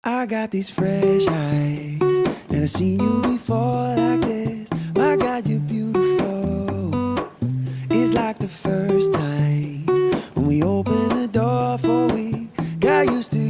I got these fresh eyes, never seen you before like this. My God, you're beautiful. It's like the first time when we opened the door for we got used to